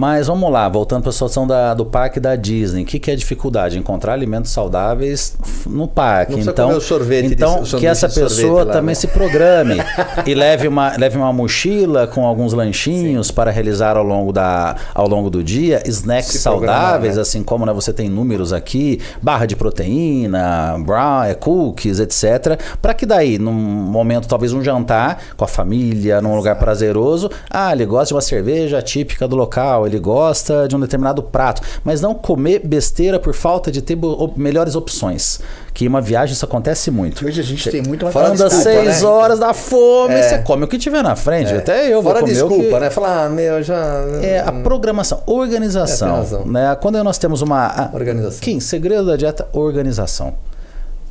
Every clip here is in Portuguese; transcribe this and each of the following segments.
Mas vamos lá, voltando para a situação do parque da Disney. O que é a dificuldade? Encontrar alimentos saudáveis no parque. Não então, comer o sorvete que essa pessoa lá, também, né, se programe e leve uma mochila com alguns lanchinhos, sim, para realizar ao longo do dia, snacks saudáveis, né, assim como, né, você tem números aqui, barra de proteína, cookies, etc. Para que daí, num momento, talvez um jantar com a família, num lugar prazeroso, ele gosta de uma cerveja típica do local, ele gosta de um determinado prato, mas não comer besteira por falta de ter melhores opções. Que em uma viagem isso acontece muito. Hoje a gente tem muito mais. Falando às 6 horas da fome, você come o que tiver na frente. Até eu vou comer desculpa, né? Falar, já... a programação, organização. Né? Quando nós temos uma... Organização. Kim, segredo da dieta, organização.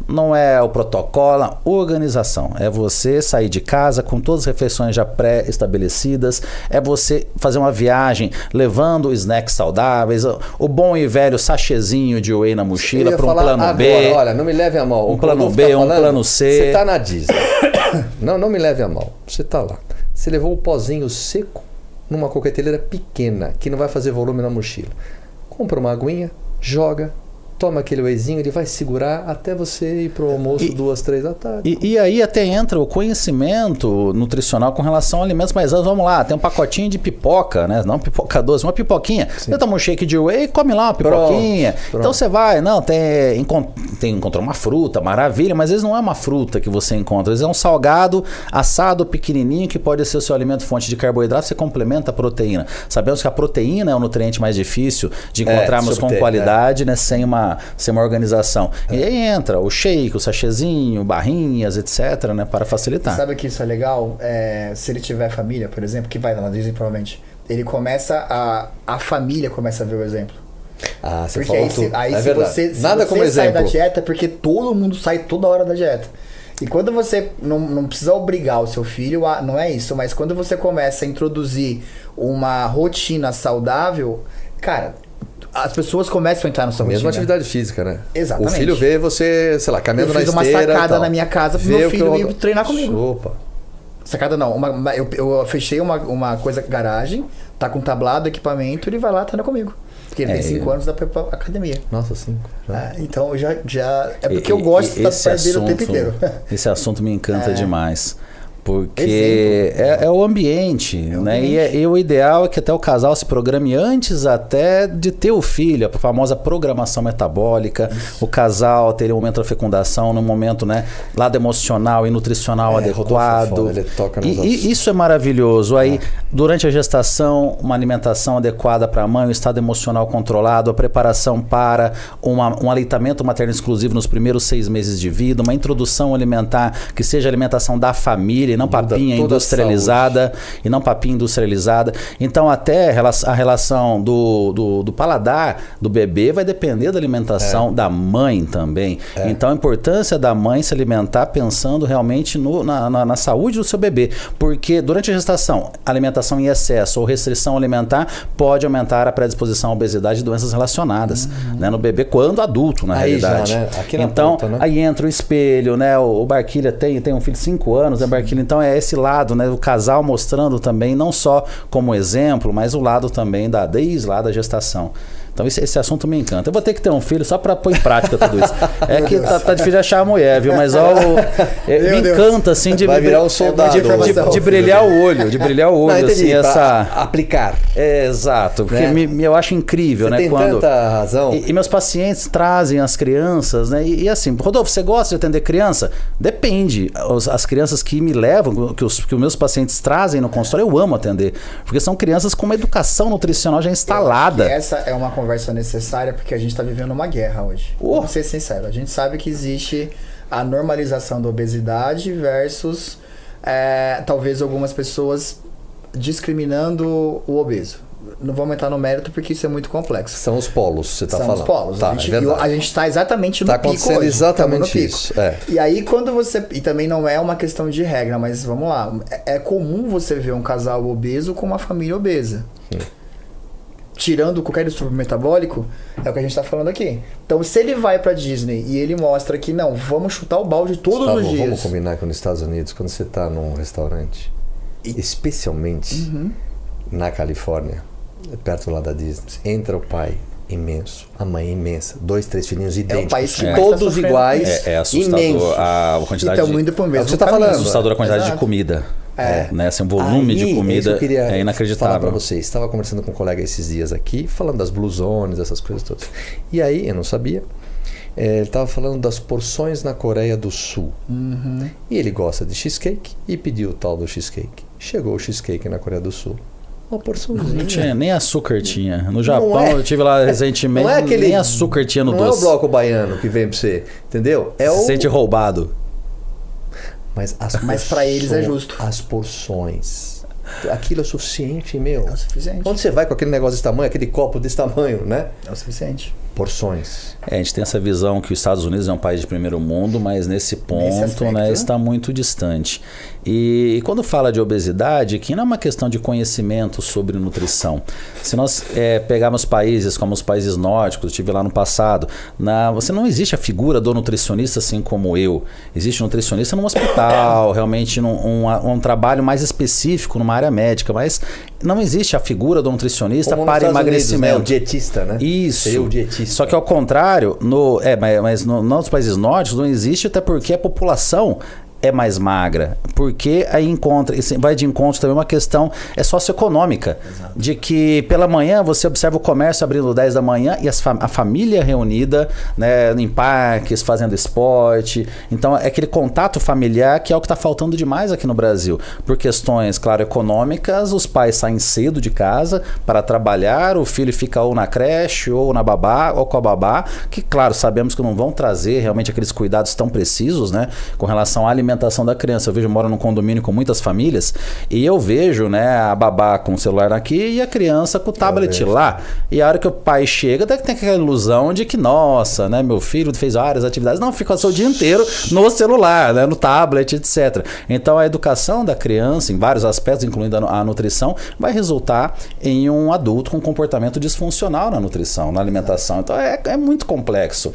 Não é o protocolo, organização. É você sair de casa com todas as refeições já pré-estabelecidas. É você fazer uma viagem levando snacks saudáveis. O bom e velho sachêzinho de whey na mochila para um plano agora, B. Olha, não me leve a mal. Um plano B, um plano C. Você tá na Disney. não me leve a mal. Você tá lá. Você levou um pozinho seco numa coqueteleira pequena, que não vai fazer volume na mochila. Compra uma aguinha, joga, toma aquele wheyzinho, ele vai segurar até você ir pro almoço 2, 3 da tarde. E aí até entra o conhecimento nutricional com relação a alimentos mais amplos. Vamos lá, tem um pacotinho de pipoca, né? Não pipoca doce, uma pipoquinha. Sim. Você toma um shake de whey, come lá uma pipoquinha. Pronto. Então você vai, encontrou uma fruta, maravilha, mas às vezes não é uma fruta que você encontra, às vezes é um salgado assado pequenininho que pode ser o seu alimento fonte de carboidrato, você complementa a proteína. Sabemos que a proteína é o nutriente mais difícil de encontrarmos com qualidade, né? Sem uma organização. E aí entra o shake, o sachêzinho, barrinhas, etc, né, para facilitar. Sabe que isso é legal? Se ele tiver família, por exemplo, que vai na Disney provavelmente, ele começa a família começa a ver o exemplo. Você porque falou tudo. Aí é se verdade. você Nada como sai exemplo da dieta, porque todo mundo sai toda hora da dieta. E quando você não precisa obrigar o seu filho não é isso, mas quando você começa a introduzir uma rotina saudável, cara, as pessoas começam a entrar no seu rotina. Mesma atividade física, né? Exatamente. O filho vê você, sei lá, caminhando na esteira. Eu fiz uma sacada na minha casa pro meu filho ir treinar comigo. Opa. Sacada não. Eu fechei uma coisa, garagem, tá com tablado, equipamento, ele vai lá treinar comigo. Porque ele tem 5 anos da academia. Nossa, 5. Então já é porque eu gosto de estar perto dele o tempo inteiro. Esse assunto me encanta demais. Porque é o ambiente, né? E o ideal é que até o casal se programe antes até de ter o filho, a famosa programação metabólica. Isso. O casal ter um momento da fecundação, num momento, né, lado emocional e nutricional adequado. Ele toca nos e isso é maravilhoso. Aí, durante a gestação, uma alimentação adequada para a mãe, o estado emocional controlado, a preparação para um aleitamento materno exclusivo nos primeiros 6 meses de vida, uma introdução alimentar que seja alimentação da família, não papinha industrializada, e não papinha industrializada. Então até a relação do paladar do bebê vai depender da alimentação da mãe também. Então a importância da mãe se alimentar pensando realmente na saúde do seu bebê, porque durante a gestação, alimentação em excesso ou restrição alimentar pode aumentar a predisposição à obesidade e doenças relacionadas, né, no bebê quando adulto, na realidade. Já, né? Aqui na então ponta, né? Aí entra o espelho, né? O Barquilha tem um filho de 5 anos, né, Barquilha? Então é esse lado, né? O casal mostrando também, não só como exemplo, mas o lado também desde lá da gestação. Então esse assunto me encanta. Eu vou ter que ter um filho só para pôr em prática tudo isso. É que tá difícil achar a mulher, viu? Mas me encanta assim de vai virar um soldado, de brilhar o olho, assim, aplicar. Exato, porque eu acho incrível, você né? Tem tanta razão. E meus pacientes trazem as crianças, né? E assim, Rodolfo, você gosta de atender criança? Depende. As crianças que me levam, que os meus pacientes trazem no consultório, eu amo atender, porque são crianças com uma educação nutricional já instalada. Essa é uma conversa necessária, porque a gente está vivendo uma guerra hoje. Vamos ser sinceros. A gente sabe que existe a normalização da obesidade versus talvez algumas pessoas discriminando o obeso. Não vamos entrar no mérito porque isso é muito complexo. São os polos, você está falando. São os polos. Tá, a gente está exatamente no pico hoje. Está acontecendo exatamente isso. E aí quando você... E também não é uma questão de regra, mas vamos lá. É comum você ver um casal obeso com uma família obesa. Tirando qualquer distúrbio metabólico, é o que a gente está falando aqui. Então, se ele vai para Disney e ele mostra que não, vamos chutar o balde todos os dias. Vamos combinar que nos Estados Unidos, quando você está num restaurante, especialmente na Califórnia, perto lá da Disney. Entra o pai imenso, a mãe imensa, 2, 3 filhinhos idênticos, país que mais todos tá sofrendo iguais, É assustador imensos. a quantidade Então, indo pro É o mesmo que você tá caminho. falando. assustadora a quantidade de Exato. comida. É. Né? Assim, um volume de Aí, comida isso que eu queria é falar para inacreditável. vocês. Estava conversando com um colega esses dias aqui, falando das blue zones, essas coisas todas. E aí, eu não sabia, ele estava falando das porções na Coreia do Sul. E ele gosta de cheesecake e pediu o tal do cheesecake. Chegou o cheesecake na Coreia do Sul. Uma porçãozinha. Não tinha, nem açúcar tinha. No Japão, Não é. eu tive lá recentemente, Não é aquele, nem açúcar tinha no não doce. é o bloco baiano que vem pra você, entendeu? É Se o... sente roubado. Mas pra eles é justo. As porções. Aquilo é suficiente, meu. É o suficiente. Onde você vai com aquele negócio desse tamanho, aquele copo desse tamanho, né? É o suficiente. Porções. A gente tem essa visão que os Estados Unidos é um país de primeiro mundo, mas nesse ponto, aspecto, né, né? está muito distante. E quando fala de obesidade, aqui não é uma questão de conhecimento sobre nutrição. Se nós pegarmos países como os países nórdicos, eu estive lá no passado, você não existe a figura do nutricionista assim como eu. Existe um nutricionista num hospital, realmente um trabalho mais específico numa área médica, mas não existe a figura do nutricionista Como para nos Estados Unidos, emagrecimento. né? O dietista, né? Isso. Seria o dietista. Só que ao contrário, mas nos países nórdicos não existe, até porque a população é mais magra, porque aí vai de encontro também uma questão socioeconômica. Exato. De que pela manhã você observa o comércio abrindo 10 da manhã e a família reunida, né, em parques, fazendo esporte. Então é aquele contato familiar que é o que está faltando demais aqui no Brasil. Por questões, claro, econômicas, os pais saem cedo de casa para trabalhar, o filho fica ou na creche, ou na babá, ou com a babá, que claro, sabemos que não vão trazer realmente aqueles cuidados tão precisos, né, com relação à alimentação da criança. Eu moro num condomínio com muitas famílias e eu vejo, né, a babá com o celular aqui e a criança com o tablet lá. E a hora que o pai chega, deve ter aquela ilusão de que, nossa, né, meu filho fez várias atividades. Não, fica o dia inteiro no celular, né, no tablet, etc. Então a educação da criança, em vários aspectos, incluindo a nutrição, vai resultar em um adulto com comportamento disfuncional na nutrição, na alimentação. Então é muito complexo.